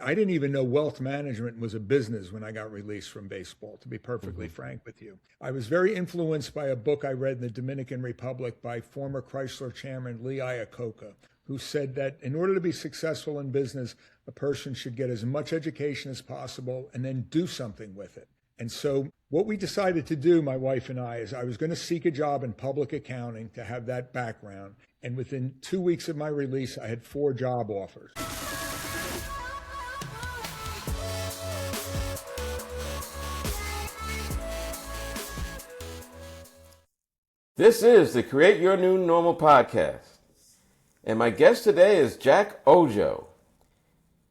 I didn't even know wealth management was a business when I got released from baseball, to be perfectly Mm-hmm. frank with you. I was very influenced by a book I read in the Dominican Republic by former Chrysler chairman Lee Iacocca, who said that in order to be successful in business, a person should get as much education as possible and then do something with it. And so what we decided to do, my wife and I, is I was going to seek a job in public accounting to have that background. And within 2 weeks of my release, I had 4 job offers. This is the Create Your New Normal podcast. And my guest today is Jack Oujo.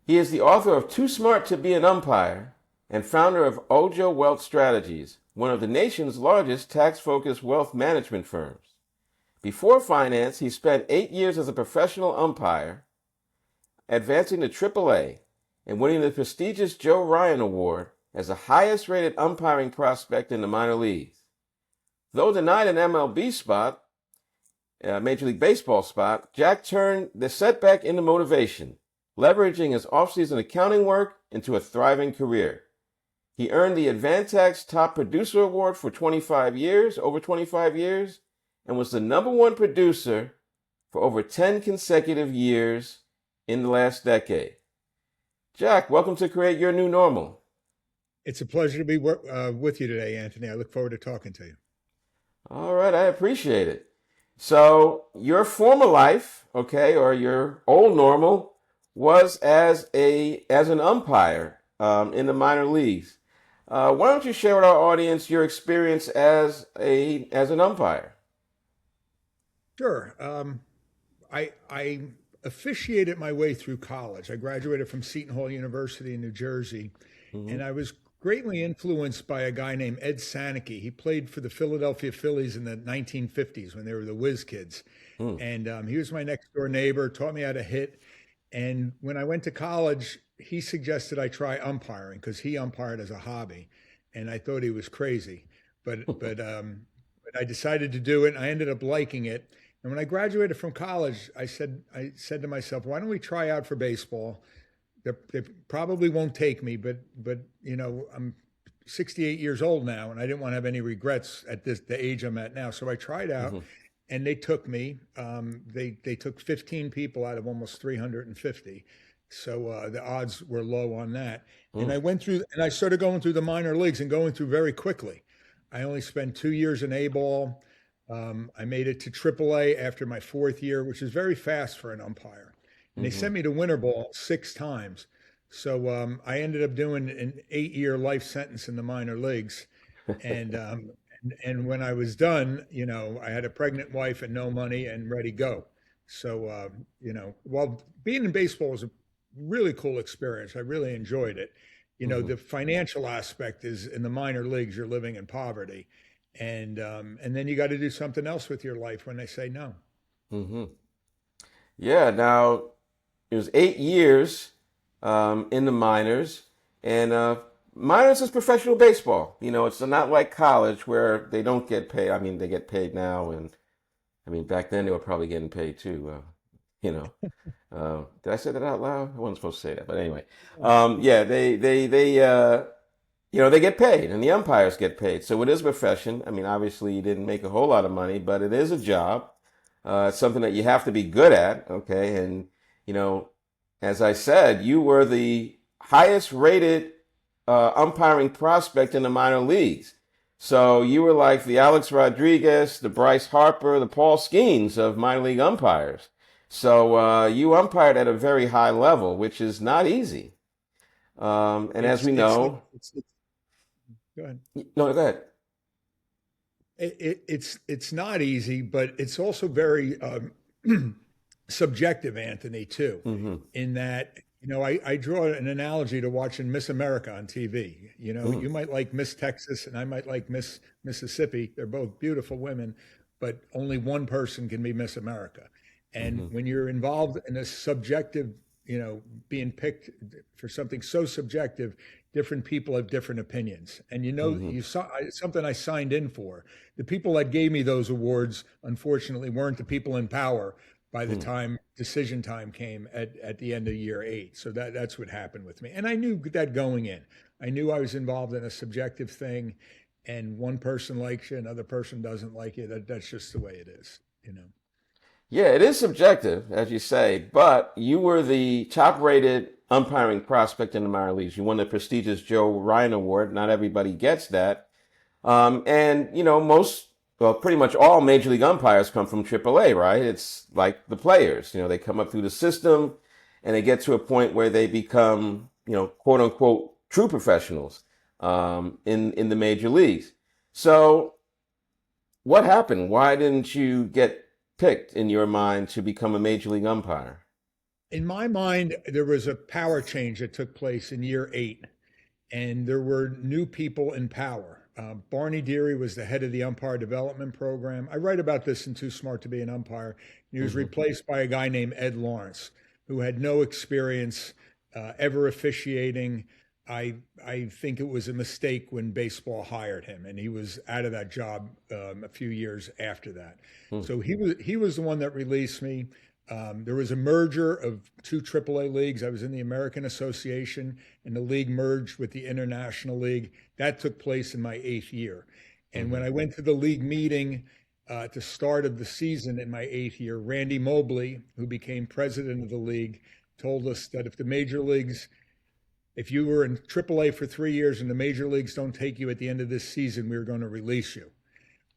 He is the author of Too Smart to Be an Umpire and founder of Oujo Wealth Strategies, one of the nation's largest tax-focused wealth management firms. Before finance, he spent 8 years as a professional umpire, advancing to AAA and winning the prestigious Joe Ryan Award as the highest-rated umpiring prospect in the minor leagues. Though denied an MLB spot, Major League Baseball spot, Jack turned the setback into motivation, leveraging his offseason accounting work into a thriving career. He earned the Avantax Top Producer Award for over 25 years, and was the #1 producer for over 10 consecutive years in the last decade. Jack, welcome to Create Your New Normal. It's a pleasure to be with you today, Anthony. I look forward to talking to you. All right, I appreciate it. So your former life, okay, or your old normal, was as an umpire in the minor leagues. Why don't you share with our audience your experience as an umpire? Sure. I officiated my way through college. I graduated from Seton Hall University in New Jersey, and I was greatly influenced by a guy named Ed Sanicki. He played for the Philadelphia Phillies in the 1950s when they were the whiz kids. And he was my next door neighbor, taught me how to hit. And when I went to college, he suggested I try umpiring because he umpired as a hobby. And I thought he was crazy. But I decided to do it, and I ended up liking it. And when I graduated from college, I said to myself, why don't we try out for baseball? They probably won't take me, but I'm 68 years old now, and I didn't want to have any regrets at the age I'm at now. So I tried out, and they took me. They took 15 people out of almost 350. So the odds were low on that. And I started going through the minor leagues and going through very quickly. I only spent 2 years in A-ball. I made it to AAA after my 4th year, which is very fast for an umpire. And they sent me to winter ball 6 times. So I ended up doing an 8-year life sentence in the minor leagues. And when I was done, I had a pregnant wife and no money and ready to go. So, while being in baseball was a really cool experience, I really enjoyed it. The financial aspect is in the minor leagues, you're living in poverty. And then you got to do something else with your life when they say no. Yeah, now it was 8 years in the minors, and minors is professional baseball. It's not like college where they don't get paid. I mean, they get paid now, and I mean, back then they were probably getting paid too. Did I say that out loud? I wasn't supposed to say that, but anyway, yeah, they get paid, and the umpires get paid. So it is a profession. I mean, obviously you didn't make a whole lot of money, but it is a job. It's something that you have to be good at, okay? And, as I said, you were the highest rated umpiring prospect in the minor leagues. So you were like the Alex Rodriguez, the Bryce Harper, the Paul Skeens of minor league umpires. So you umpired at a very high level, which is not easy. And as we know... Go ahead. No, go ahead. It's not easy, but it's also very subjective, Anthony, too, in that, I draw an analogy to watching Miss America on TV. You might like Miss Texas and I might like Miss Mississippi. They're both beautiful women, but only one person can be Miss America. And when you're involved in a subjective, being picked for something so subjective, different people have different opinions. And you saw something I signed in for. The people that gave me those awards, unfortunately, weren't the people in power, by the time decision time came at the end of year 8. So that's what happened with me. And I knew that going in. I knew I was involved in a subjective thing, and one person likes you, another person doesn't like you. That's just the way it is, you know. Yeah, it is subjective, as you say, but you were the top-rated umpiring prospect in the minor leagues. You won the prestigious Joe Ryan Award. Not everybody gets that. And, you know, well, pretty much all major league umpires come from AAA, right? It's like the players, you know, they come up through the system and they get to a point where they become, you know, quote unquote, true professionals, in the major leagues. So what happened? Why didn't you get picked in your mind to become a major league umpire? In my mind, there was a power change that took place in year 8, and there were new people in power. Barney Deary was the head of the umpire development program. I write about this in Too Smart to Be an Umpire. He was replaced by a guy named Ed Lawrence, who had no experience ever officiating. I think it was a mistake when baseball hired him, and he was out of that job a few years after that. So he was the one that released me. There was a merger of 2 AAA leagues. I was in the American Association, and the league merged with the International League. That took place in my 8th year. And when I went to the league meeting at the start of the season in my 8th year, Randy Mobley, who became president of the league, told us that if you were in AAA for 3 years and the major leagues don't take you at the end of this season, we're going to release you.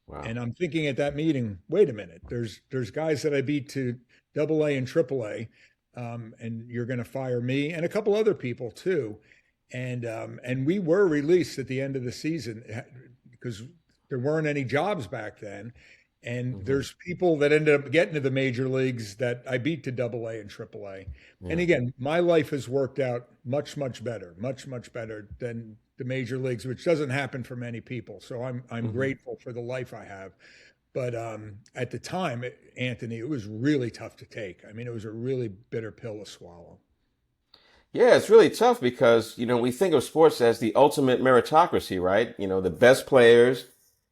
Wow. And I'm thinking at that meeting, wait a minute, there's guys that I beat to AA and AAA, and you're going to fire me and a couple other people too. And we were released at the end of the season because there weren't any jobs back then. And there's people that ended up getting to the major leagues that I beat to AA and AAA. And again, my life has worked out much better than the major leagues, which doesn't happen for many people. So I'm grateful for the life I have. But at the time, Anthony, it was really tough to take. I mean, it was a really bitter pill to swallow. Yeah, it's really tough because, you know, we think of sports as the ultimate meritocracy, right? You know, the best players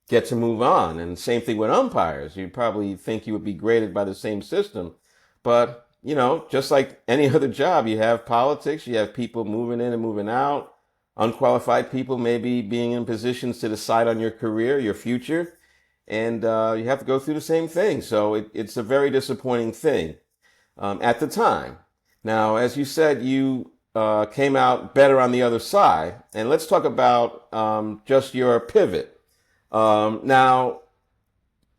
get to move on. And same thing with umpires. You probably think you would be graded by the same system. But, you know, just like any other job, you have politics, you have people moving in and moving out, unqualified people maybe being in positions to decide on your career, your future. And you have to go through the same thing. So it's a very disappointing thing at the time. Now, as you said, you came out better on the other side. And let's talk about just your pivot. Now,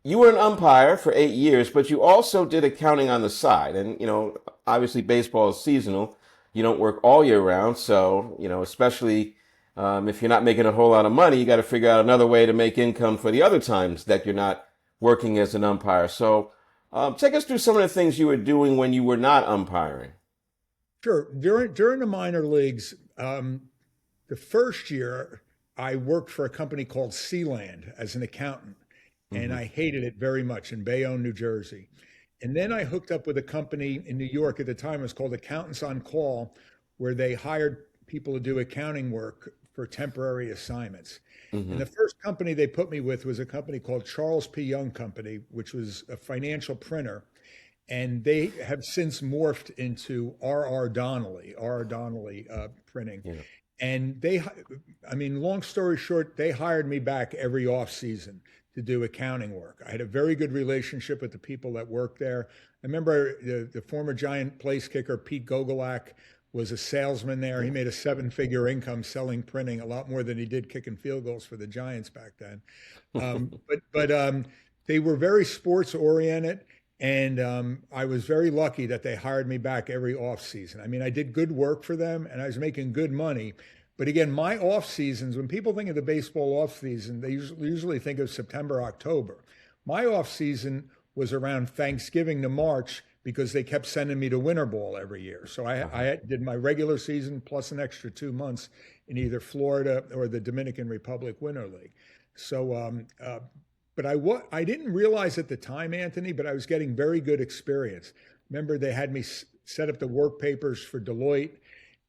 you were an umpire for 8 years, but you also did accounting on the side. And, you know, obviously baseball is seasonal. You don't work all year round. So, you know, especially if you're not making a whole lot of money, you got to figure out another way to make income for the other times that you're not working as an umpire. So take us through some of the things you were doing when you were not umpiring. Sure. During the minor leagues, the first year I worked for a company called Sealand as an accountant, and I hated it very much in Bayonne, New Jersey. And then I hooked up with a company in New York at the time. It was called Accountants on Call, where they hired people to do accounting work for temporary assignments. And the first company they put me with was a company called Charles P. Young Company, which was a financial printer. And they have since morphed into R.R. Donnelley printing. Yeah. And long story short, they hired me back every off season to do accounting work. I had a very good relationship with the people that worked there. I remember the former Giant place kicker, Pete Gogolak, was a salesman there. He made a 7-figure income selling printing, a lot more than he did kicking field goals for the Giants back then. But they were very sports oriented. And I was very lucky that they hired me back every off season. I mean, I did good work for them and I was making good money. But again, my off seasons, when people think of the baseball off season, they usually think of September, October. My off season was around Thanksgiving to March because they kept sending me to winter ball every year. So I did my regular season plus an extra 2 months in either Florida or the Dominican Republic Winter League. So, but I didn't realize at the time, Anthony, but I was getting very good experience. Remember, they had me set up the work papers for Deloitte,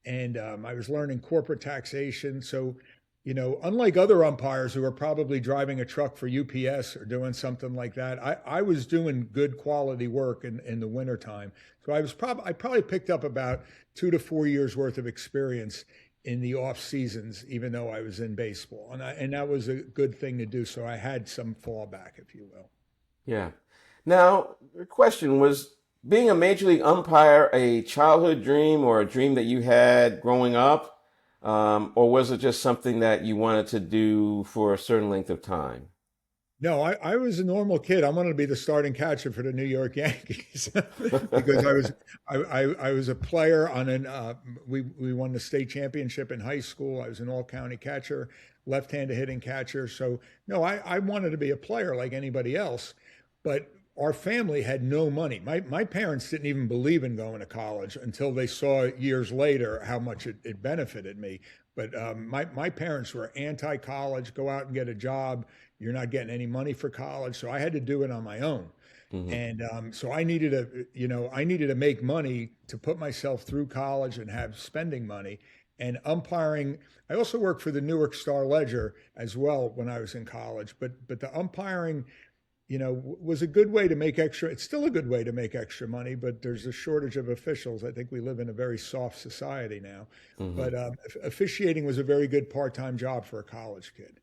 and I was learning corporate taxation. So unlike other umpires who are probably driving a truck for UPS or doing something like that, I was doing good quality work in the wintertime. So I probably picked up about 2 to 4 years worth of experience in the off seasons, even though I was in baseball. And that was a good thing to do. So I had some fallback, if you will. Yeah. Now, the question was, being a major league umpire a childhood dream or a dream that you had growing up? Or was it just something that you wanted to do for a certain length of time? No, I was a normal kid. I wanted to be the starting catcher for the New York Yankees because I was a player on we won the state championship in high school. I was an all county catcher, left-handed hitting catcher. So no, I wanted to be a player like anybody else, but our family had no money. My parents didn't even believe in going to college until they saw years later how much it benefited me. But my parents were anti-college. Go out and get a job. You're not getting any money for college. So I had to do it on my own. Hmm. And so I needed to make money to put myself through college and have spending money. And umpiring, I also worked for the Newark Star Ledger as well when I was in college. But the umpiring, was a good way to make extra. It's still a good way to make extra money, but there's a shortage of officials. I think we live in a very soft society now. Hmm. But officiating was a very good part-time job for a college kid,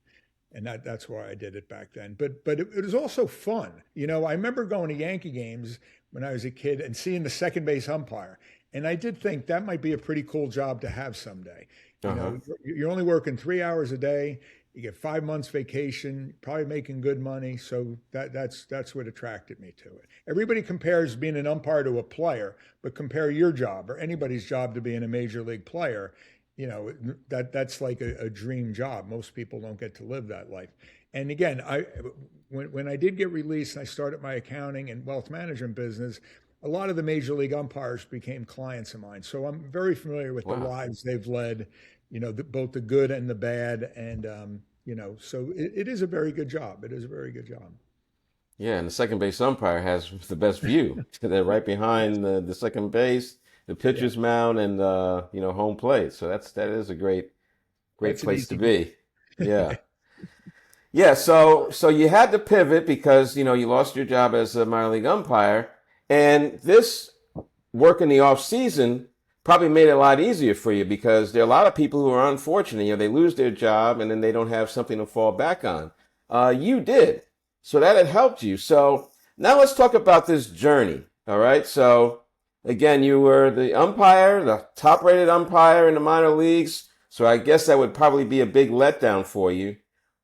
and that's why I did it back then. But it was also fun. I remember going to Yankee games when I was a kid and seeing the second base umpire, and I did think that might be a pretty cool job to have someday. Uh-huh. You're only working 3 hours a day. You get 5 months vacation, probably making good money. So that's what attracted me to it. Everybody compares being an umpire to a player, but compare your job or anybody's job to being a major league player. That's like a dream job. Most people don't get to live that life. And again, when I did get released and I started my accounting and wealth management business, a lot of the major league umpires became clients of mine. So I'm very familiar with the Wow. lives they've led, both the good and the bad. And, so it is a very good job. It is a very good job. Yeah, and the second base umpire has the best view. They're right behind the second base, the Yeah, pitcher's mound, and home plate. So that is a great that's an place to easy gig. be. Yeah. Yeah, so you had to pivot because you lost your job as a minor league umpire, and this work in the off season probably made it a lot easier for you because there are a lot of people who are unfortunate. They lose their job and then they don't have something to fall back on. You did, so that had helped you. So now let's talk about this journey. All right. So again, you were the umpire, the top-rated umpire in the minor leagues. So I guess that would probably be a big letdown for you.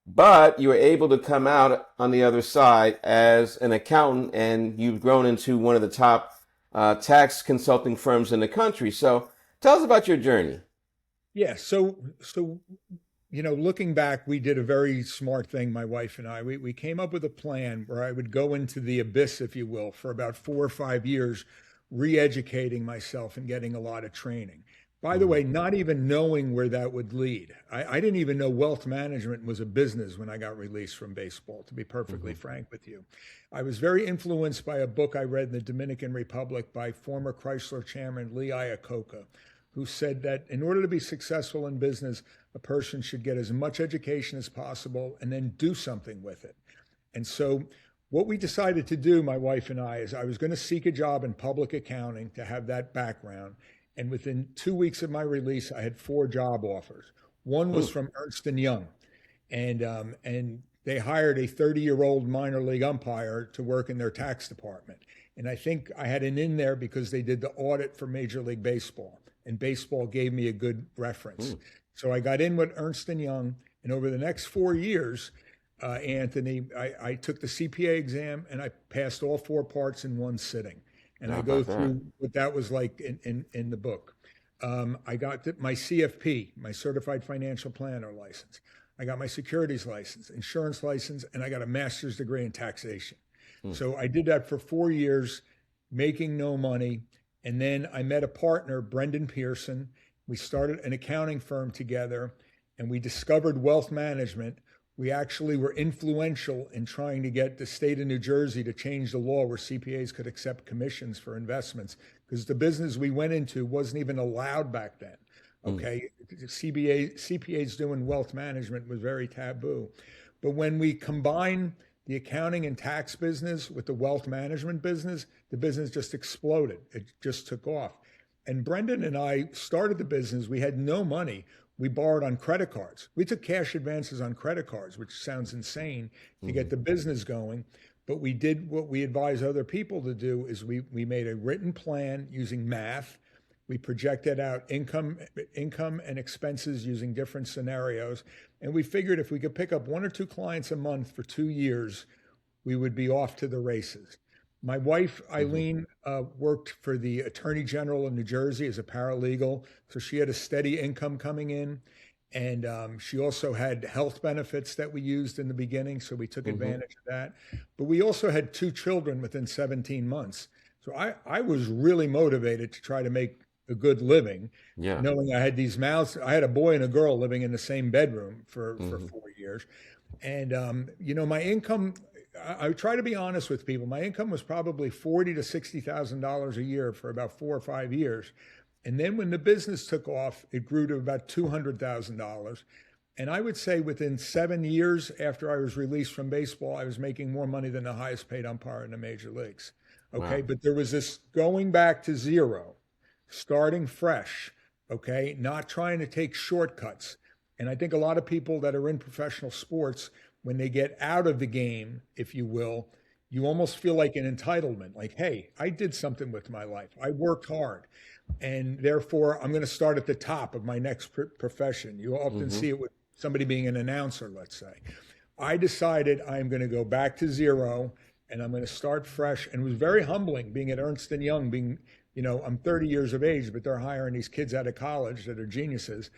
But you were able to come out on the other side as an accountant, and you've grown into one of the top tax consulting firms in the country. So tell us about your journey. Yeah. So, looking back, we did a very smart thing, my wife and I. We came up with a plan where I would go into the abyss, if you will, for about 4 or 5 years, re-educating myself and getting a lot of training. By the Hmm. way, not even knowing where that would lead. I didn't even know wealth management was a business when I got released from baseball, to be perfectly Hmm. frank with you. I was very influenced by a book I read in the Dominican Republic by former Chrysler chairman Lee Iacocca, who said that in order to be successful in business, a person should get as much education as possible and then do something with it. And so, what we decided to do, my wife and I, is I was going to seek a job in public accounting to have that background. And within 2 weeks of my release, I had 4 job offers. One was from Ernst and Young, and they hired a 30-year-old minor league umpire to work in their tax department. And I think I had an in there because they did the audit for Major League Baseball, and baseball gave me a good reference. So I got in with Ernst and Young, and over the next 4 years, Anthony, I took the CPA exam and I passed all 4 parts in one sitting. And How I go about that? through what that was like in the book. I got my CFP, my Certified Financial Planner license. I got my securities license, insurance license, and I got a master's degree in taxation. Hmm. So I did that for 4 years, making no money. And then I met a partner, Brendan Pearson. We started an accounting firm together and we discovered wealth management. We actually were influential in trying to get the state of New Jersey to change the law where CPAs could accept commissions for investments because the business we went into wasn't even allowed back then. Okay. CPAs doing wealth management was very taboo. But when we combine the accounting and tax business with the wealth management business, the business just exploded. It just took off. And Brendan and I started the business. We had no money. We borrowed on credit cards. We took cash advances on credit cards, which sounds insane to get the business going. But we did what we advise other people to do is we made a written plan using math. We projected out income and expenses using different scenarios. And we figured if we could pick up 1 or 2 clients a month for 2 years, we would be off to the races. My wife, Eileen, worked for the Attorney General of New Jersey as a paralegal. So she had a steady income coming in. And she also had health benefits that we used in the beginning. So we took advantage of that. But we also had 2 children within 17 months. So I was really motivated to try to make a good living, knowing I had these mouths. I had a boy and a girl living in the same bedroom for 4 years. And, my income, I try to be honest with people. My income was probably $40,000 to $60,000 a year for about 4 or 5 years. And then when the business took off, it grew to about $200,000. And I would say within 7 years after I was released from baseball, I was making more money than the highest paid umpire in the major leagues. Okay. Wow. But there was this going back to zero, starting fresh. Okay. Not trying to take shortcuts. And I think a lot of people that are in professional sports, when they get out of the game, if you will, you almost feel like an entitlement, like, hey, I did something with my life. I worked hard. And therefore, I'm going to start at the top of my next profession. You often see it with somebody being an announcer, let's say. I decided I'm going to go back to zero and I'm going to start fresh. And it was very humbling being at Ernst & Young, I'm 30 years of age, but they're hiring these kids out of college that are geniuses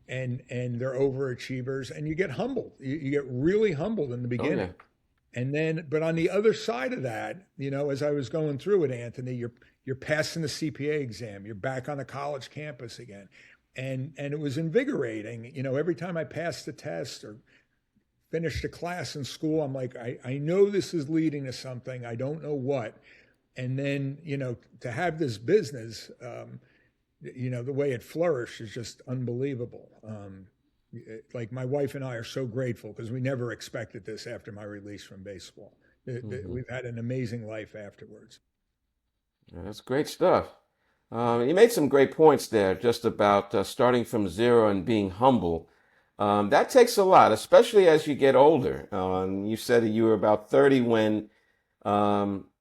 and they're overachievers. And you get humbled. You get really humbled in the beginning. Oh, yeah. And then, but on the other side of that, as I was going through it, Anthony, you're passing the CPA exam. You're back on a college campus again. And it was invigorating. Every time I passed the test or finished a class in school, I'm like, I know this is leading to something. I don't know what. And then, to have this business, the way it flourished is just unbelievable. Like my wife and I are so grateful because we never expected this after my release from baseball. We've had an amazing life afterwards. That's great stuff. You made some great points there just about starting from zero and being humble. That takes a lot, especially as you get older. You said that you were about 30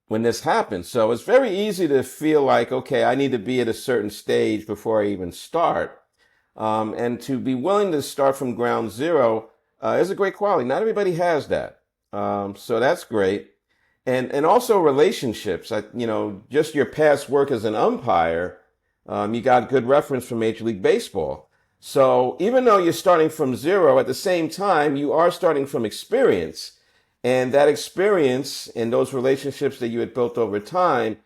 when this happened. So it's very easy to feel like, okay, I need to be at a certain stage before I even start. And to be willing to start from ground zero is a great quality. Not everybody has that. So that's great. And also relationships, just your past work as an umpire, you got good reference from Major League Baseball. So even though you're starting from zero, at the same time, you are starting from experience. And that experience and those relationships that you had built over time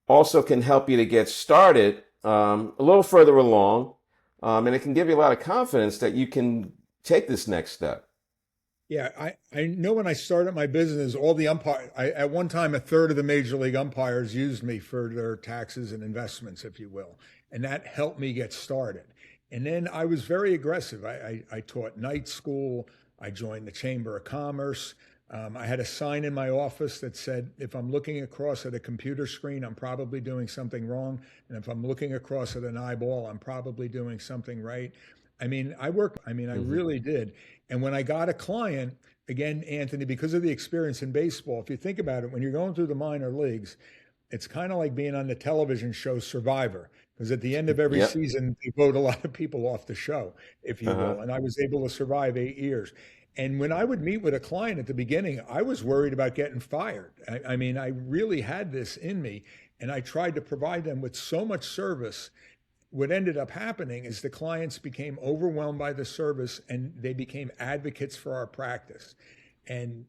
also can help you to get started a little further along. And it can give you a lot of confidence that you can take this next step. Yeah, I know when I started my business, all the at one time, a third of the major league umpires used me for their taxes and investments, if you will. And that helped me get started. And then I was very aggressive. I taught night school. I joined the Chamber of Commerce. I had a sign in my office that said, if I'm looking across at a computer screen, I'm probably doing something wrong. And if I'm looking across at an eyeball, I'm probably doing something right. I really did. And when I got a client, again, Anthony, because of the experience in baseball, if you think about it, when you're going through the minor leagues, it's kind of like being on the television show Survivor, because at the end of every season, they vote a lot of people off the show, if you will. And I was able to survive 8 years. And when I would meet with a client at the beginning, I was worried about getting fired. I really had this in me, and I tried to provide them with so much service. What ended up happening is the clients became overwhelmed by the service and they became advocates for our practice. And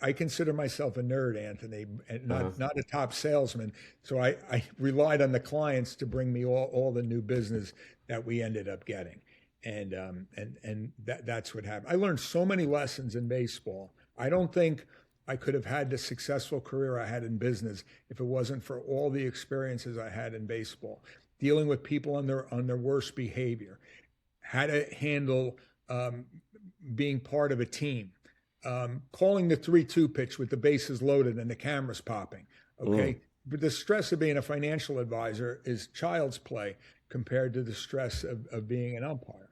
I consider myself a nerd, Anthony, and not a top salesman. So I relied on the clients to bring me all the new business that we ended up getting. And that's what happened. I learned so many lessons in baseball. I don't think I could have had the successful career I had in business if it wasn't for all the experiences I had in baseball. dealing with people on their worst behavior, how to handle being part of a team, calling the 3-2 pitch with the bases loaded and the cameras popping. Okay. But the stress of being a financial advisor is child's play compared to the stress of being an umpire.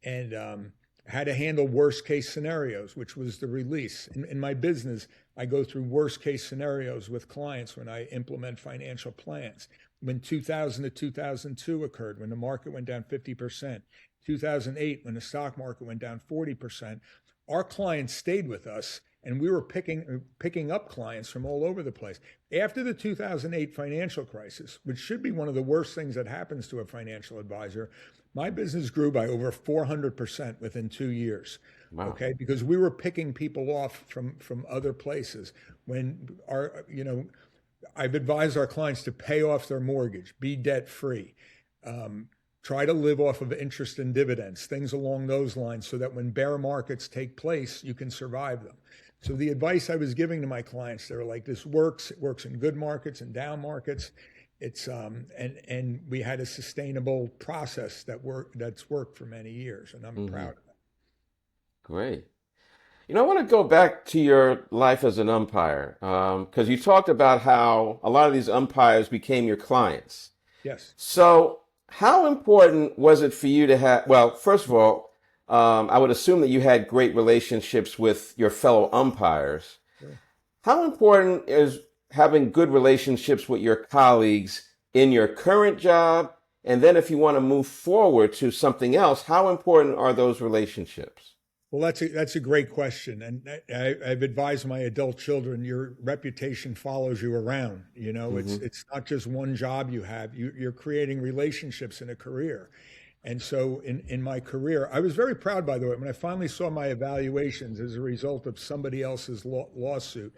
And how to handle worst case scenarios, which was the release. In my business, I go through worst case scenarios with clients when I implement financial plans. When 2000 to 2002 occurred, when the market went down 50%, 2008, when the stock market went down 40%, our clients stayed with us, and we were picking up clients from all over the place. After the 2008 financial crisis, which should be one of the worst things that happens to a financial advisor, my business grew by over 400% within 2 years. Wow. Okay, because we were picking people off from other places. When I've advised our clients to pay off their mortgage, be debt free, try to live off of interest and dividends, things along those lines, so that when bear markets take place, you can survive them. So the advice I was giving to my clients, they were like, this works. It works in good markets and down markets. It's and we had a sustainable process that's worked for many years, and I'm proud of it. Great. I want to go back to your life as an umpire, because you talked about how a lot of these umpires became your clients. Yes. So how important was it for you to have, well, first of all, I would assume that you had great relationships with your fellow umpires. Sure. How important is having good relationships with your colleagues in your current job? And then if you want to move forward to something else, how important are those relationships? Well, that's a great question. And I've advised my adult children, your reputation follows you around. It's not just one job you have. You're creating relationships in a career. And so in my career, I was very proud, by the way, when I finally saw my evaluations as a result of somebody else's lawsuit.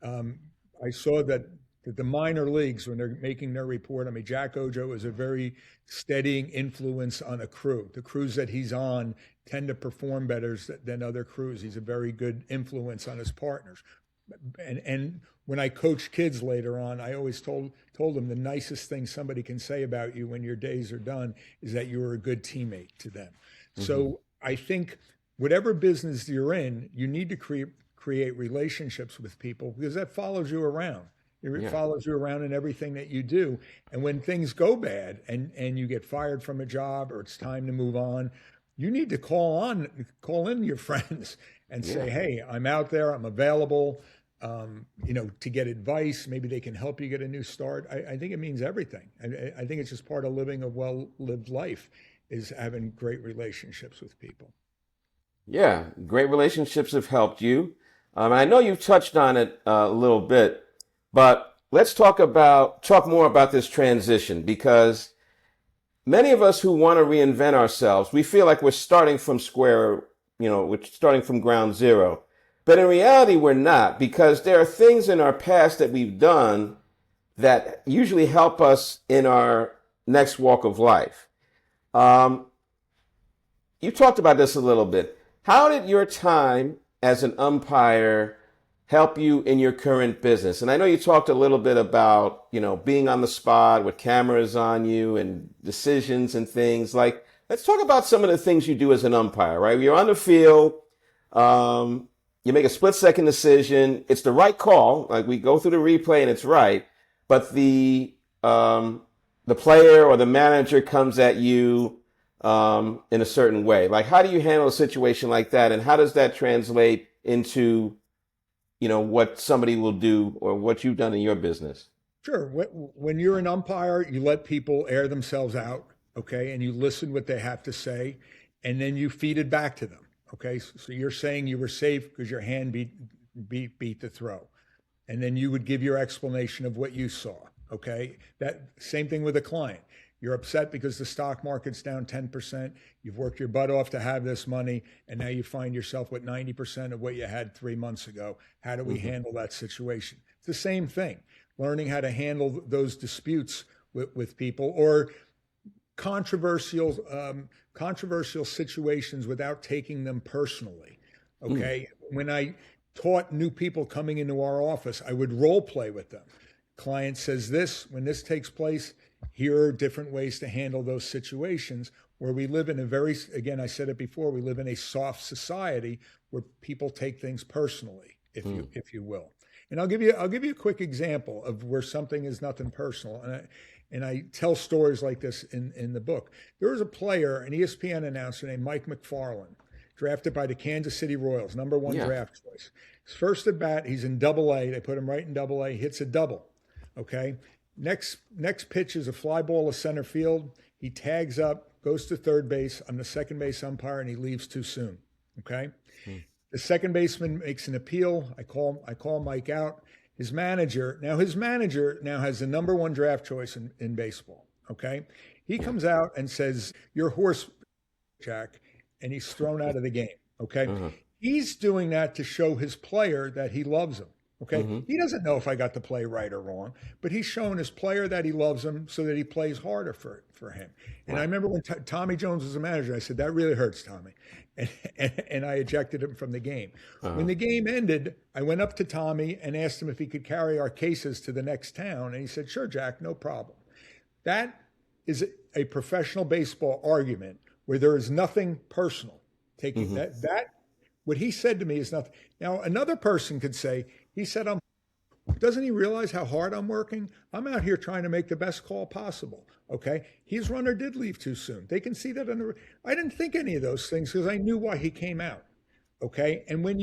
I saw that the minor leagues, when they're making their report, Jack Oujo is a very steadying influence on a crew. The crews that he's on tend to perform better than other crews. He's a very good influence on his partners. And when I coach kids later on, I always told them the nicest thing somebody can say about you when your days are done is that you were a good teammate to them. So I think whatever business you're in, you need to create relationships with people, because that follows you around. It follows you around in everything that you do. And when things go bad and you get fired from a job, or it's time to move on, you need to call in your friends and say, hey, I'm out there, I'm available, to get advice. Maybe they can help you get a new start. I think it means everything. I think it's just part of living a well-lived life, is having great relationships with people. Yeah, great relationships have helped you. I know you've touched on it a little bit, but let's talk more about this transition, because many of us who want to reinvent ourselves, we feel like we're starting from we're starting from ground zero. But in reality, we're not, because there are things in our past that we've done that usually help us in our next walk of life. You talked about this a little bit. How did your time as an umpire help you in your current business? And I know you talked a little bit about, being on the spot with cameras on you and decisions and things. Like, let's talk about some of the things you do as an umpire, right? You're on the field, you make a split-second decision. It's the right call. Like, we go through the replay and it's right. But the player or the manager comes at you in a certain way. Like, how do you handle a situation like that? And how does that translate into, what somebody will do or what you've done in your business? Sure. When you're an umpire, you let people air themselves out, okay? And you listen what they have to say, and then you feed it back to them, okay? So you're saying you were safe because your hand beat the throw. And then you would give your explanation of what you saw, okay? That same thing with a client. You're upset because the stock market's down 10%. You've worked your butt off to have this money, and now you find yourself with 90% of what you had 3 months ago. How do we handle that situation? It's the same thing. Learning how to handle those disputes with people, or controversial situations without taking them personally. Okay. When I taught new people coming into our office, I would role play with them. Client says this, when this takes place, here are different ways to handle those situations where we live in a very, again, I said it before, we live in a soft society where people take things personally, if you will. And I'll give you a quick example of where something is nothing personal. And I tell stories like this in the book. There was a player, an ESPN announcer named Mike McFarland, drafted by the Kansas City Royals, number one draft choice. His first at bat, he's in Double-A. They put him right in Double-A. Hits a double. Okay. Next pitch is a fly ball to center field. He tags up, goes to third base. I'm the second base umpire, and he leaves too soon. Okay. The second baseman makes an appeal. I call Mike out. His manager now has the number one draft choice in baseball. Okay. He comes out and says, "Your horse, Jack," and he's thrown out of the game. Okay. He's doing that to show his player that he loves him. Okay. He doesn't know if I got the play right or wrong, but he's showing his player that he loves him so that he plays harder for him. And I remember when Tommy Jones was a manager, I said, "That really hurts, Tommy." And I ejected him from the game. When the game ended, I went up to Tommy and asked him if he could carry our cases to the next town. And he said, "Sure, Jack, no problem." That is a professional baseball argument where there is nothing personal. Taking that what he said to me is nothing. Now, another person could say, he said, doesn't he realize how hard I'm working? I'm out here trying to make the best call possible. Okay. His runner did leave too soon. They can see that I didn't think any of those things because I knew why he came out. Okay. And when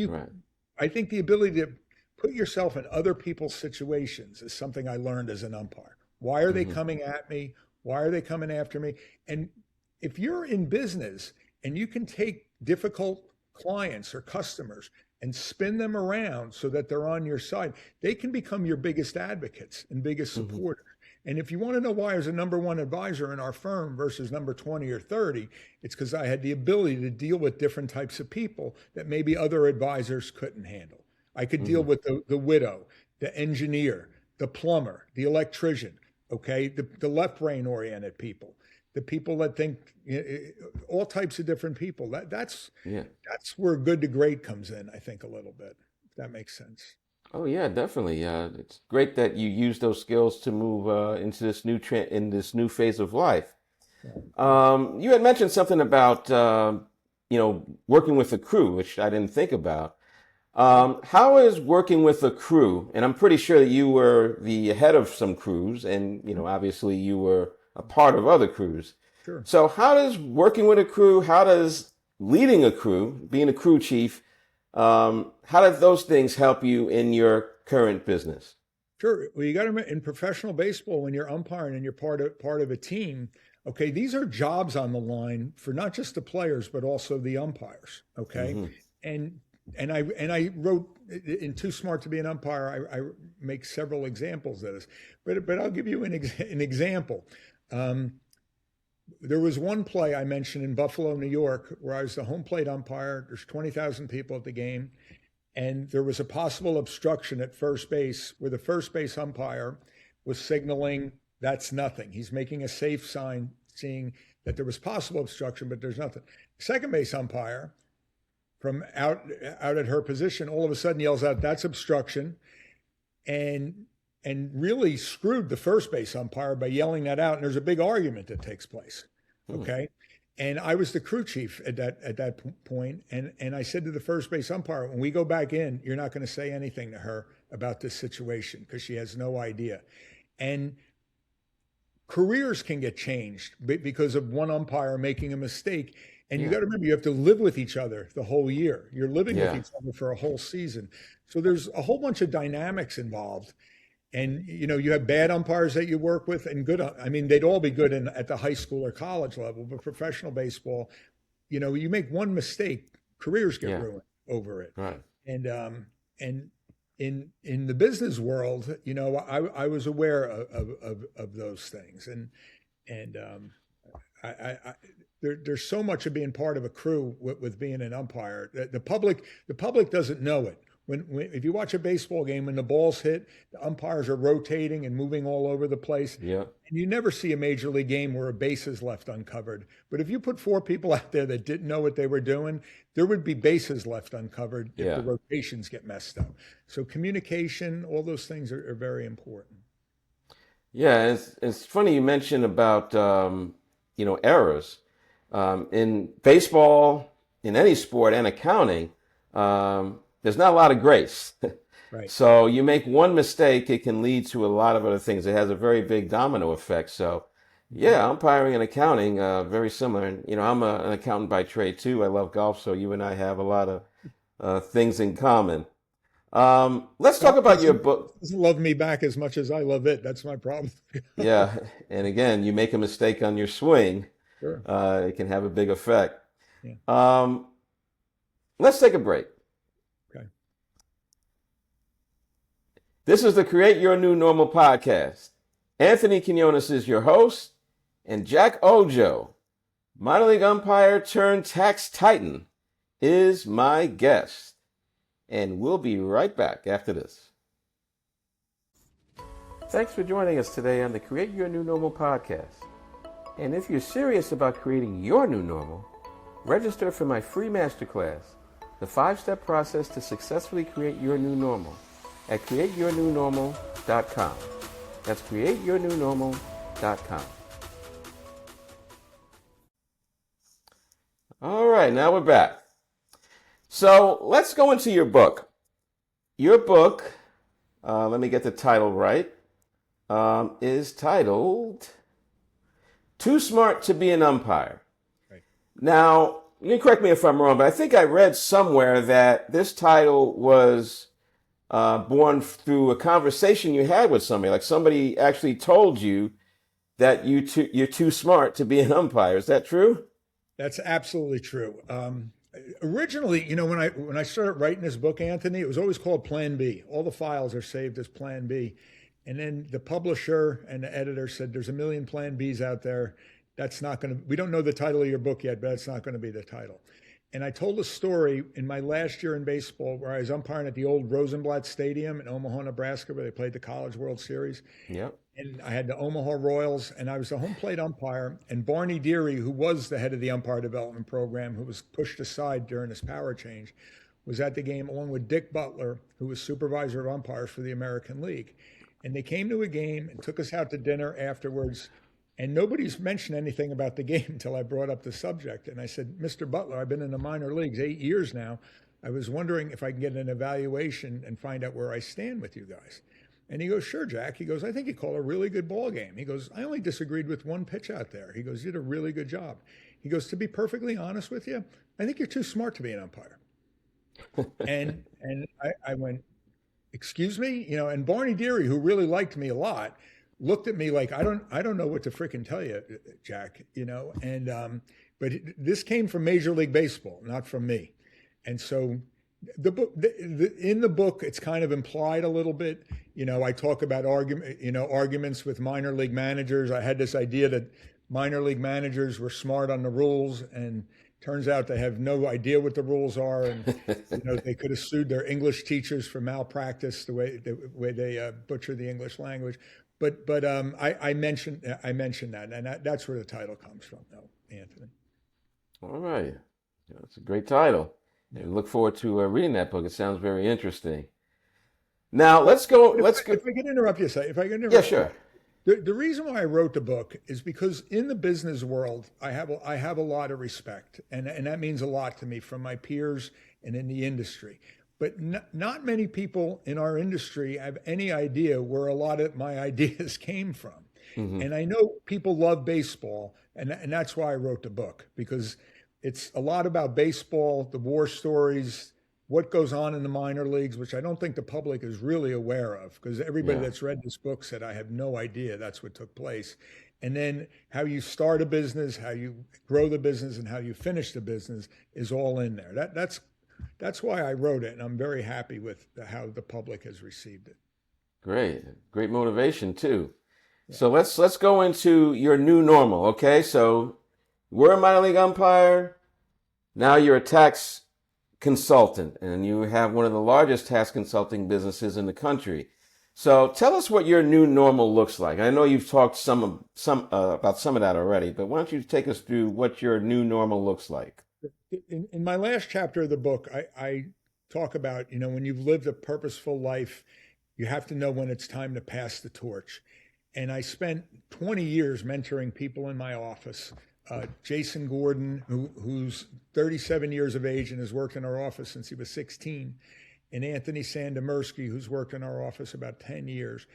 I think the ability to put yourself in other people's situations is something I learned as an umpire. Why are they coming at me? Why are they coming after me? And if you're in business and you can take difficult clients or customers and spin them around so that they're on your side, they can become your biggest advocates and biggest supporters. And if you want to know why I was a number one advisor in our firm versus number 20 or 30, it's because I had the ability to deal with different types of people that maybe other advisors couldn't handle. I could deal with the widow, the engineer, the plumber, the electrician, okay, the left brain oriented people, the people that think, all types of different people. That's where good to great comes in, I think, a little bit, if that makes sense. Oh yeah, definitely. It's great that you use those skills to move into this new phase of life. You had mentioned something about working with a crew, which I didn't think about. How is working with a crew? And I'm pretty sure that you were the head of some crews, and obviously you were a part of other crews. Sure. So how does working with a crew, how does leading a crew, being a crew chief, how do those things help you in your current business? Sure. Well, you got to remember, in professional baseball, when you're umpiring and you're part of a team, okay, these are jobs on the line for not just the players, but also the umpires. Okay. And I wrote in Too Smart to Be an Umpire, I make several examples of this, but I'll give you an example. There was one play I mentioned in Buffalo, New York, where I was the home plate umpire. There's 20,000 people at the game. And there was a possible obstruction at first base where the first base umpire was signaling that's nothing. He's making a safe sign, seeing that there was possible obstruction, but there's nothing. Second base umpire from out at her position, all of a sudden yells out, "That's obstruction," and really screwed the first base umpire by yelling that out. And there's a big argument that takes place. Okay. And I was the crew chief at that point. And I said to the first base umpire, when we go back in, you're not going to say anything to her about this situation because she has no idea. And careers can get changed because of one umpire making a mistake. And you got to remember, you have to live with each other the whole year. You're living with each other for a whole season. So there's a whole bunch of dynamics involved. And, you have bad umpires that you work with and good. I mean, they'd all be good at the high school or college level, but professional baseball, you make one mistake, careers get ruined over it. Right. And in the business world, I was aware of those things. And there's so much of being part of a crew with being an umpire. The public doesn't know it. If you watch a baseball game, when the ball's hit, the umpires are rotating and moving all over the place. Yeah. And you never see a major league game where a base is left uncovered. But if you put four people out there that didn't know what they were doing, there would be bases left uncovered if the rotations get messed up. So communication, all those things are very important. Yeah, it's funny you mentioned about errors in baseball, in any sport, and accounting. There's not a lot of grace. Right. So you make one mistake, it can lead to a lot of other things. It has a very big domino effect. So, Mhm. yeah, umpiring and accounting, very similar. And I'm an accountant by trade too. I love golf, so you and I have a lot of things in common. Let's talk Golf about your book. doesn't love me back as much as I love it. That's my problem. Yeah, and again, you make a mistake on your swing, Sure. it can have a big effect. Yeah. Um, let's take a break. Okay. This is the Create Your New Normal podcast. Anthony Quinones is your host, and Jack Oujo, minor league umpire turned tax titan, is my guest. And we'll be right back after this. Thanks for joining us today on the Create Your New Normal podcast. And if you're serious about creating your new normal, register for my free masterclass, the 5-step process to successfully create your new normal, at createyournewnormal.com. That's createyournewnormal.com. All right, now we're back. So let's go into your book. Your book, let me get the title right, is titled Too Smart to Be an Umpire. Right. Now, you can correct me if I'm wrong, but I think I read somewhere that this title was born through a conversation you had with somebody. Like somebody actually told you that you're too smart to be an umpire. Is that true? That's absolutely true. Originally, when I started writing this book, Anthony, it was always called Plan B. All the files are saved as Plan B. And then the publisher and the editor said, there's a million Plan Bs out there. We don't know the title of your book yet, but that's not going to be the title. And I told a story in my last year in baseball where I was umpiring at the old Rosenblatt Stadium in Omaha, Nebraska, where they played the College World Series. Yep. And I had the Omaha Royals, and I was the home plate umpire. And Barney Deary, who was the head of the umpire development program, who was pushed aside during this power change, was at the game along with Dick Butler, who was supervisor of umpires for the American League. And they came to a game and took us out to dinner afterwards. And nobody's mentioned anything about the game until I brought up the subject. And I said, Mr. Butler, I've been in the minor leagues 8 years now. I was wondering if I can get an evaluation and find out where I stand with you guys. And he goes, sure, Jack. He goes, I think you called a really good ball game. He goes, I only disagreed with one pitch out there. He goes, you did a really good job. He goes, to be perfectly honest with you, I think you're too smart to be an umpire. and I went, excuse me? And Barney Deary, who really liked me a lot, looked at me like, I don't know what to frickin' tell you, Jack, but this came from Major League Baseball, not from me. And so the book, in the book, it's kind of implied a little bit. I talk about arguments with minor league managers. I had this idea that minor league managers were smart on the rules, and turns out they have no idea what the rules are, and they could have sued their English teachers for malpractice, the way they butcher the English language. But I mentioned that, and that's where the title comes from, though, Anthony. All right, that's a great title. I look forward to reading that book. It sounds very interesting. Now let's go. If I can interrupt you, Yeah, sure. The reason why I wrote the book is because in the business world, I have a lot of respect, and that means a lot to me from my peers and in the industry. But not many people in our industry have any idea where a lot of my ideas came from. Mm-hmm. And I know people love baseball, and that's why I wrote the book, because it's a lot about baseball, the war stories, what goes on in the minor leagues, which I don't think the public is really aware of, because everybody that's read this book said, I have no idea that's what took place. And then how you start a business, how you grow the business, and how you finish the business is all in there. That's why I wrote it, and I'm very happy with how the public has received it. Great motivation too. Yeah. So let's go into your new normal. Okay, so we're a minor league umpire. Now you're a tax consultant, and you have one of the largest tax consulting businesses in the country. So tell us what your new normal looks like. I know you've talked about some of that already, but why don't you take us through what your new normal looks like? In my last chapter of the book, I talk about, when you've lived a purposeful life, you have to know when it's time to pass the torch. And I spent 20 years mentoring people in my office. Jason Gordon, who's 37 years of age and has worked in our office since he was 16, and Anthony Sandemersky, who's worked in our office about 10 years.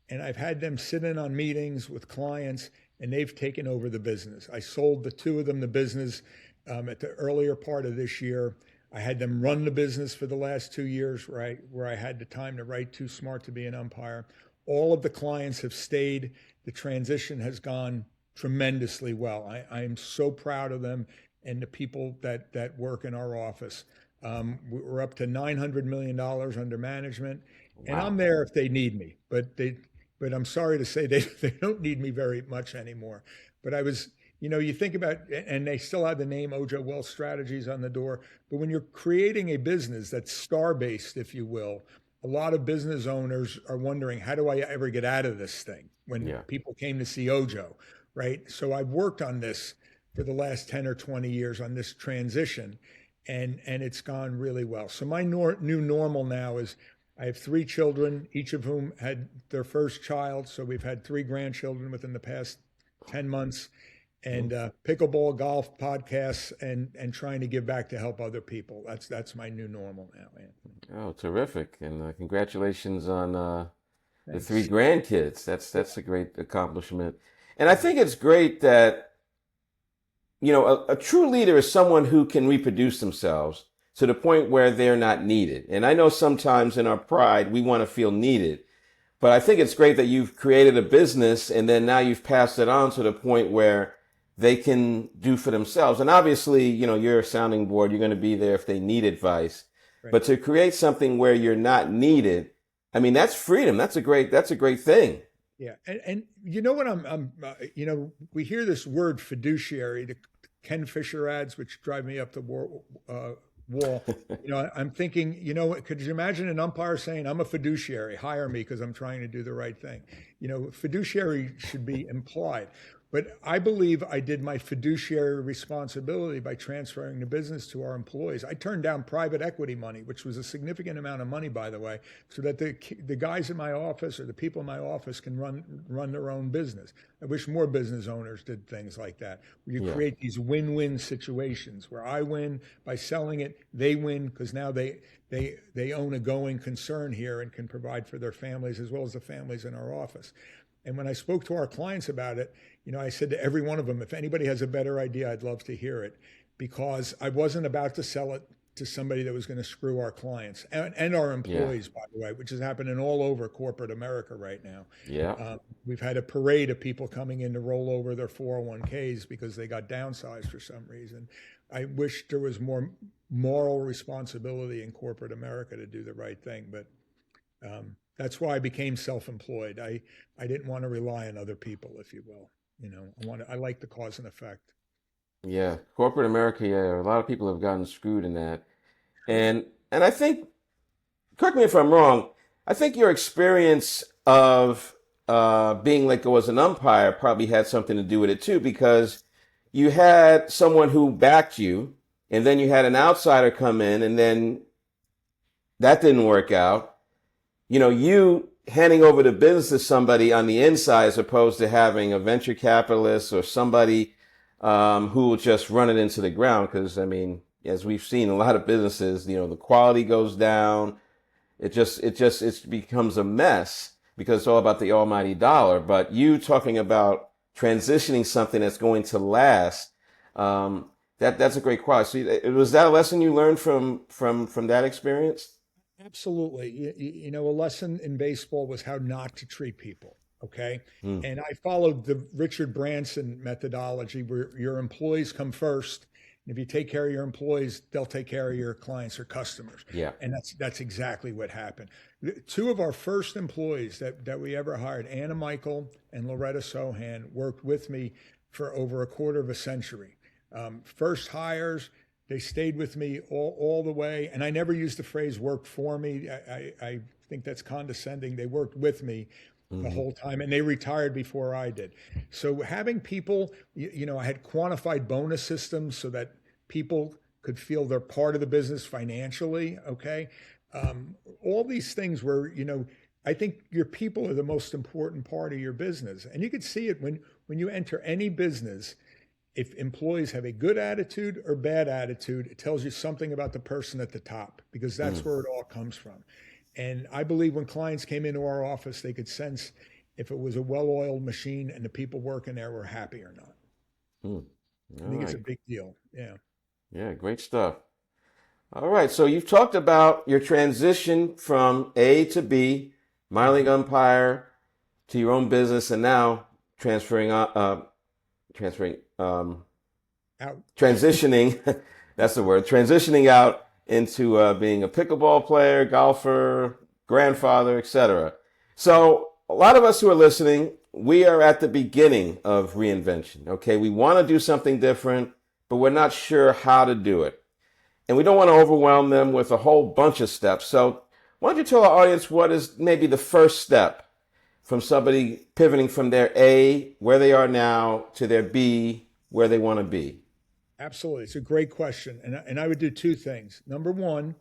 And I've had them sit in on meetings with clients, and they've taken over the business. I sold the two of them the business at the earlier part of this year. I had them run the business for the last 2 years, right, where I had the time to write Too Smart to Be an Umpire. All of the clients have stayed. The transition has gone tremendously well. I am so proud of them and the people that work in our office. We're up to $900 million under management, and I'm there if they need me. But I'm sorry to say they don't need me very much anymore. But I was, you think about, and they still have the name Oujo Wealth Strategies on the door. But when you're creating a business that's star-based, if you will, a lot of business owners are wondering, how do I ever get out of this thing? When people came to see Oujo, right? So I've worked on this for the last 10 or 20 years on this transition, and it's gone really well. So my new normal now is I have 3 children, each of whom had their first child. So we've had 3 grandchildren within the past 10 months, and pickleball, golf, podcasts, and trying to give back to help other people. That's my new normal now, Anthony. Oh, terrific. And congratulations on the 3 grandkids. That's a great accomplishment. And I think it's great that, a true leader is someone who can reproduce themselves to the point where they're not needed. And I know sometimes in our pride, we want to feel needed. But I think it's great that you've created a business and then now you've passed it on to the point where they can do for themselves. And obviously, you're a sounding board. You're going to be there if they need advice. Right. But to create something where you're not needed, I mean, that's freedom. That's a great thing. Yeah. And you know what we hear this word fiduciary, the Ken Fisher ads, which drive me up the wall. I'm thinking, could you imagine an umpire saying, I'm a fiduciary, hire me because I'm trying to do the right thing? Fiduciary should be implied. But I believe I did my fiduciary responsibility by transferring the business to our employees. I turned down private equity money, which was a significant amount of money, by the way, so that the guys in my office or the people in my office can run their own business. I wish more business owners did things like that, where you create these win-win situations where I win by selling it, they win because now they own a going concern here and can provide for their families as well as the families in our office. And when I spoke to our clients about it, I said to every one of them, if anybody has a better idea, I'd love to hear it, because I wasn't about to sell it to somebody that was going to screw our clients and our employees, by the way, which is happening all over corporate America right now. Yeah. We've had a parade of people coming in to roll over their 401ks because they got downsized for some reason. I wish there was more moral responsibility in corporate America to do the right thing, but that's why I became self-employed. I didn't want to rely on other people, if you will. I like the cause and effect. Yeah, corporate America. Yeah, a lot of people have gotten screwed in that, and I think, correct me if I'm wrong, I think your experience of being let go as an umpire probably had something to do with it too, because you had someone who backed you, and then you had an outsider come in, and then that didn't work out. You handing over the business to somebody on the inside as opposed to having a venture capitalist or somebody who will just run it into the ground. Because, I mean, as we've seen, a lot of businesses, the quality goes down. It becomes a mess because it's all about the almighty dollar. But you talking about transitioning something that's going to last, that's a great quality. So was that a lesson you learned from that experience? Absolutely. A lesson in baseball was how not to treat people. Okay. And I followed the Richard Branson methodology where your employees come first. And if you take care of your employees, they'll take care of your clients or customers. Yeah. And that's exactly what happened. 2 of our first employees that we ever hired, Anna Michael and Loretta Sohan, worked with me for over a quarter of a century. First hires. They stayed with me all the way. And I never used the phrase worked for me. I think that's condescending. They worked with me the whole time, and they retired before I did. So having people, I had quantified bonus systems so that people could feel they're part of the business financially. Okay. All these things were, I think your people are the most important part of your business. And you can see it when you enter any business. If employees have a good attitude or bad attitude, it tells you something about the person at the top, because that's where it all comes from. And I believe when clients came into our office, they could sense if it was a well-oiled machine and the people working there were happy or not. I think it's a big deal. Yeah. Yeah, great stuff. All right, so you've talked about your transition from A to B, minor league umpire, to your own business, and now transferring, Out. transitioning, that's the word, transitioning out into being a pickleball player, golfer, grandfather, etc. So a lot of us who are listening, we are at the beginning of reinvention. Okay, we want to do something different, but we're not sure how to do it. And we don't want to overwhelm them with a whole bunch of steps. So why don't you tell our audience what is maybe the first step from somebody pivoting from their A, where they are now, to their B, where they want to be? Absolutely. It's a great question. And I would do two things. Number one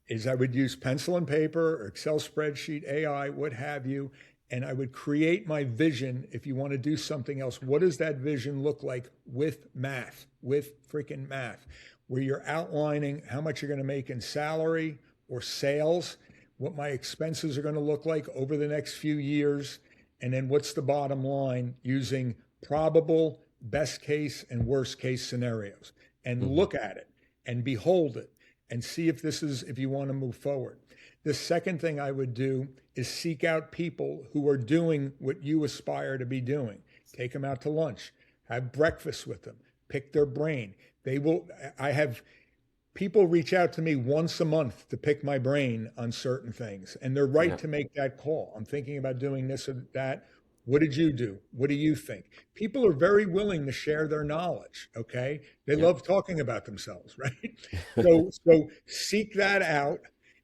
is I would use pencil and paper or Excel spreadsheet, AI, what have you, and I would create my vision. If you want to do something else, what does that vision look like with math, with freaking math, where you're outlining how much you're going to make in salary or sales, what my expenses are going to look like over the next few years, and then what's the bottom line using probable, best case, and worst case scenarios, and look at it and behold it and see if you want to move forward. The second thing I would do is seek out people who are doing what you aspire to be doing. Take them out to lunch, have breakfast with them, pick their brain. I have people reach out to me once a month to pick my brain on certain things, and they're right to make that call. I'm thinking about doing this or that. What did you do? What do you think? People are very willing to share their knowledge. Okay. They love talking about themselves, right? So seek that out.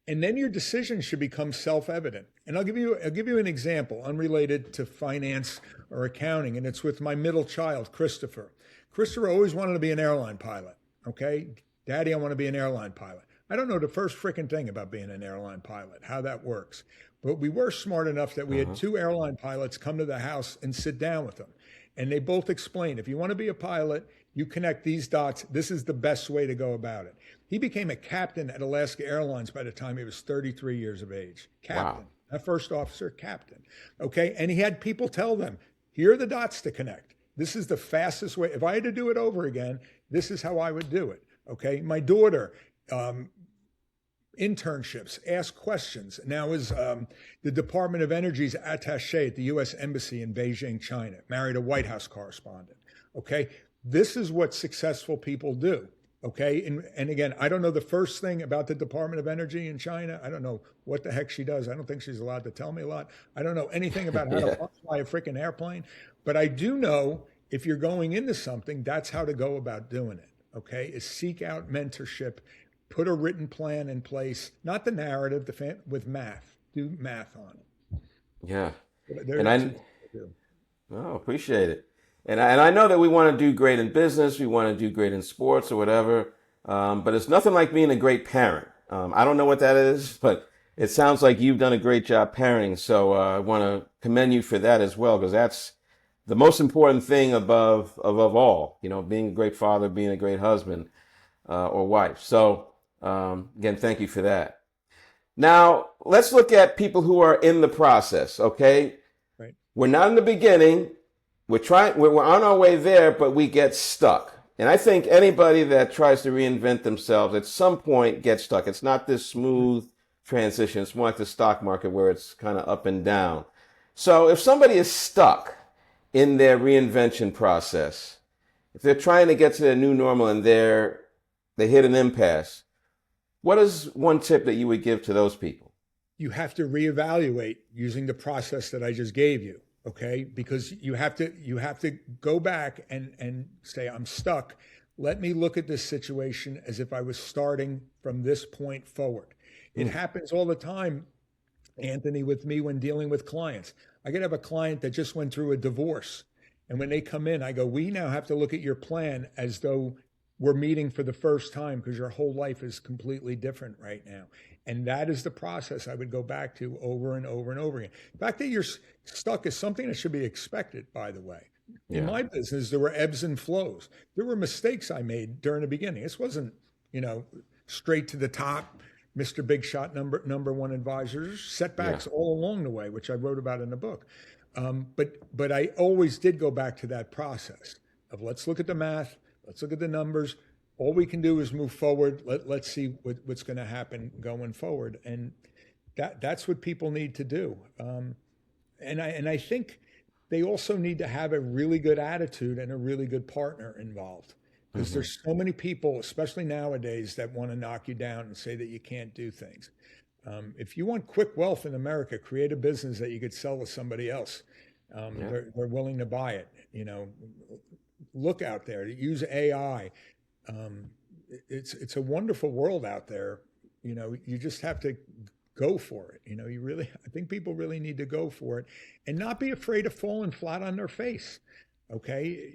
And then your decision should become self-evident. And I'll give you an example unrelated to finance or accounting. And it's with my middle child, Christopher. Christopher always wanted to be an airline pilot. Okay. Daddy, I want to be an airline pilot. I don't know the first freaking thing about being an airline pilot, how that works. But we were smart enough that we had two airline pilots come to the house and sit down with them. And they both explained, if you want to be a pilot, you connect these dots. This is the best way to go about it. He became a captain at Alaska Airlines by the time he was 33 years of age. Captain, not first officer, captain. Okay. And he had people tell them, here are the dots to connect. This is the fastest way. If I had to do it over again, this is how I would do it. Okay. My daughter, internships, ask questions. Now is the Department of Energy's attaché at the U.S. Embassy in Beijing, China, married a White House correspondent. Okay, this is what successful people do. Okay, and again, I don't know the first thing about the Department of Energy in China. I don't know what the heck she does. I don't think she's allowed to tell me a lot. I don't know anything about how to fly a freaking airplane, but I do know if you're going into something, that's how to go about doing it. Okay, is seek out mentorship. Put a written plan in place, not the narrative, with math. Do math on it. Yeah. Appreciate it. And I know that we want to do great in business, we want to do great in sports or whatever, but it's nothing like being a great parent. I don't know what that is, but it sounds like you've done a great job parenting. So I want to commend you for that as well, because that's the most important thing above all, being a great father, being a great husband or wife. So again, thank you for that. Now, let's look at people who are in the process, okay? Right. We're not in the beginning. We're on our way there, but we get stuck. And I think anybody that tries to reinvent themselves at some point gets stuck. It's not this smooth transition. It's more like the stock market where it's kind of up and down. So if somebody is stuck in their reinvention process, if they're trying to get to their new normal and they hit an impasse, what is one tip that you would give to those people? You have to reevaluate using the process that I just gave you, okay? Because you have to go back and say, I'm stuck. Let me look at this situation as if I was starting from this point forward. It happens all the time, Anthony, with me when dealing with clients. I could have a client that just went through a divorce. And when they come in, I go, we now have to look at your plan as though we're meeting for the first time because your whole life is completely different right now. And that is the process I would go back to over and over and over again. The fact that you're stuck is something that should be expected, by the way. In Yeah. my business, there were ebbs and flows. There were mistakes I made during the beginning. This wasn't, straight to the top, Mr. Big Shot number one advisors, setbacks Yeah. all along the way, which I wrote about in the book. But I always did go back to that process of let's look at the math, let's look at the numbers. All we can do is move forward. Let's see what's going to happen going forward, and that's what people need to do. And I think they also need to have a really good attitude and a really good partner involved, because there's so many people, especially nowadays, that want to knock you down and say that you can't do things. If you want quick wealth in America, create a business that you could sell to somebody else. They're willing to buy it. Look out there. Use AI. It's a wonderful world out there. You just have to go for it. I think people really need to go for it and not be afraid of falling flat on their face. Okay.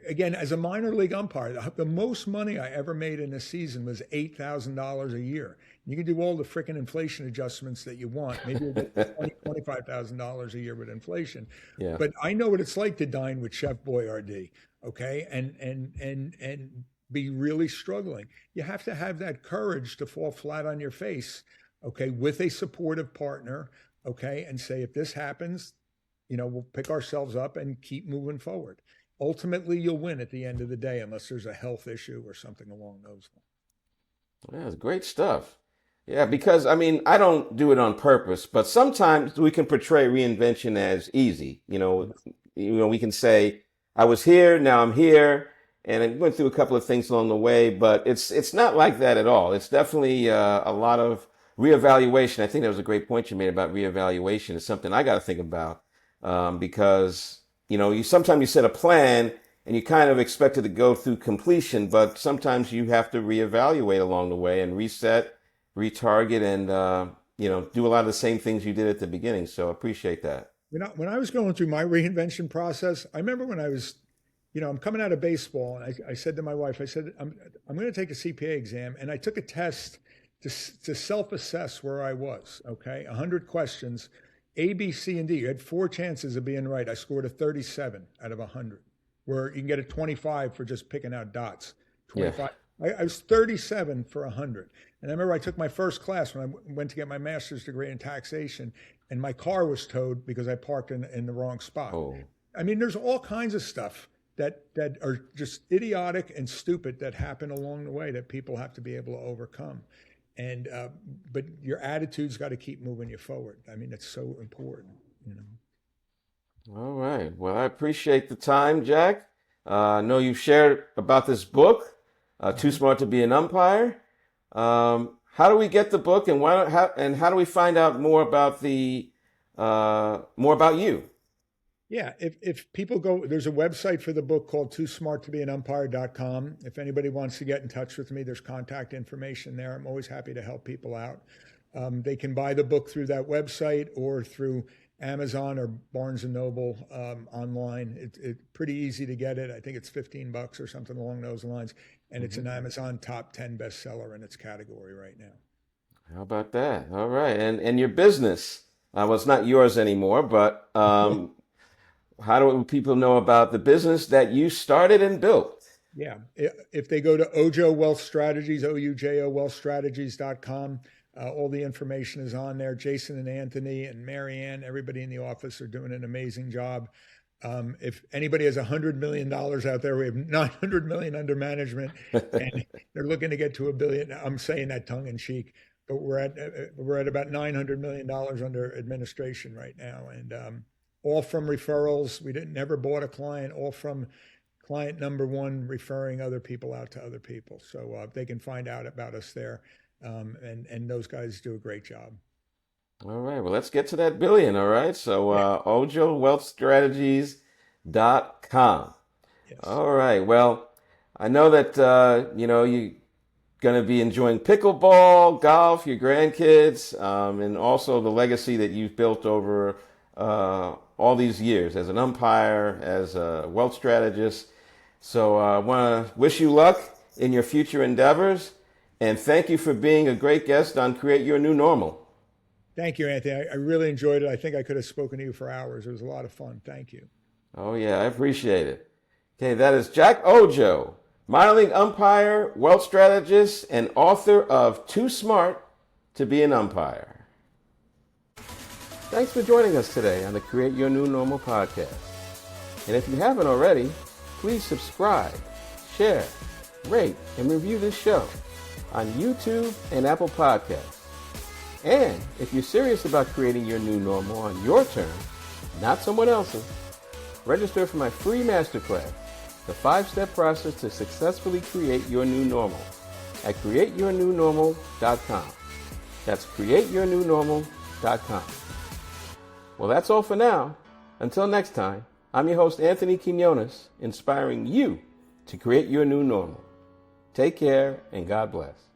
Again, as a minor league umpire, the most money I ever made in a season was $8,000 a year. You can do all the freaking inflation adjustments that you want. Maybe you'll get $25,000 a year with inflation. Yeah. But I know what it's like to dine with Chef Boyardee. Okay. And be really struggling. You have to have that courage to fall flat on your face. Okay. With a supportive partner. Okay. And say, if this happens, we'll pick ourselves up and keep moving forward. Ultimately, you'll win at the end of the day, unless there's a health issue or something along those lines. Yeah, it's great stuff. Yeah, because I don't do it on purpose, but sometimes we can portray reinvention as easy. We can say, I was here, now I'm here, and I went through a couple of things along the way, but it's not like that at all. It's definitely a lot of reevaluation. I think that was a great point you made about reevaluation. It's something I got to think about. Because you sometimes you set a plan and you kind of expect it to go through completion, but sometimes you have to reevaluate along the way and reset, retarget, and do a lot of the same things you did at the beginning. So I appreciate that. When I was going through my reinvention process, I remember when I was, I'm coming out of baseball, and I said to my wife, I'm going to take a CPA exam, and I took a test to self-assess where I was. Okay, 100 questions. A, B, C, and D. You had 4 chances of being right. I scored a 37 out of 100, where you can get a 25 for just picking out dots. 25. Yeah. I was 37 for 100. And I remember I took my first class when I went to get my master's degree in taxation, and my car was towed because I parked in the wrong spot. Oh. There's all kinds of stuff that are just idiotic and stupid that happen along the way that people have to be able to overcome. And but your attitude's got to keep moving you forward. It's so important. All right. Well, I appreciate the time, Jack. I know you've shared about this book, Too Smart to Be an Umpire. How do we get the book, and how do we find out more about more about you? Yeah, if people go, there's a website for the book called toosmarttobeanumpire.com. If anybody wants to get in touch with me, there's contact information there. I'm always happy to help people out. They can buy the book through that website or through Amazon or Barnes & Noble online. It's pretty easy to get it. I think it's $15 or something along those lines. And it's an Amazon top 10 bestseller in its category right now. How about that? All right. And your business, well, it's not yours anymore, but how do people know about the business that you started and built? Yeah. If they go to Oujo Wealth Strategies, Oujo wealthstrategies.com, all the information is on there. Jason and Anthony and Marianne, everybody in the office are doing an amazing job. If anybody has $100 million out there, we have $900 million under management, and they're looking to get to $1 billion. I'm saying that tongue in cheek, but we're at about $900 million under administration right now. And, all from referrals. We never bought a client, all from client number one referring other people out to other people. So they can find out about us there. And those guys do a great job. All right. Well, let's get to that billion. All right. So Oujo Wealth Strategies.com. Yes. All right. Well, I know that, you're going to be enjoying pickleball, golf, your grandkids, and also the legacy that you've built over all these years as an umpire, as a wealth strategist. So I want to wish you luck in your future endeavors. And thank you for being a great guest on Create Your New Normal. Thank you, Anthony. I really enjoyed it. I think I could have spoken to you for hours. It was a lot of fun. Thank you. Oh, yeah, I appreciate it. Okay, that is Jack Oujo, minor league umpire, wealth strategist, and author of Too Smart to Be an Umpire. Thanks for joining us today on the Create Your New Normal podcast. And if you haven't already, please subscribe, share, rate, and review this show on YouTube and Apple Podcasts. And if you're serious about creating your new normal on your terms, not someone else's, register for my free masterclass, the 5-step process to successfully create your new normal, at createyournewnormal.com. That's createyournewnormal.com. Well, that's all for now. Until next time, I'm your host, Anthony Quinones, inspiring you to create your new normal. Take care and God bless.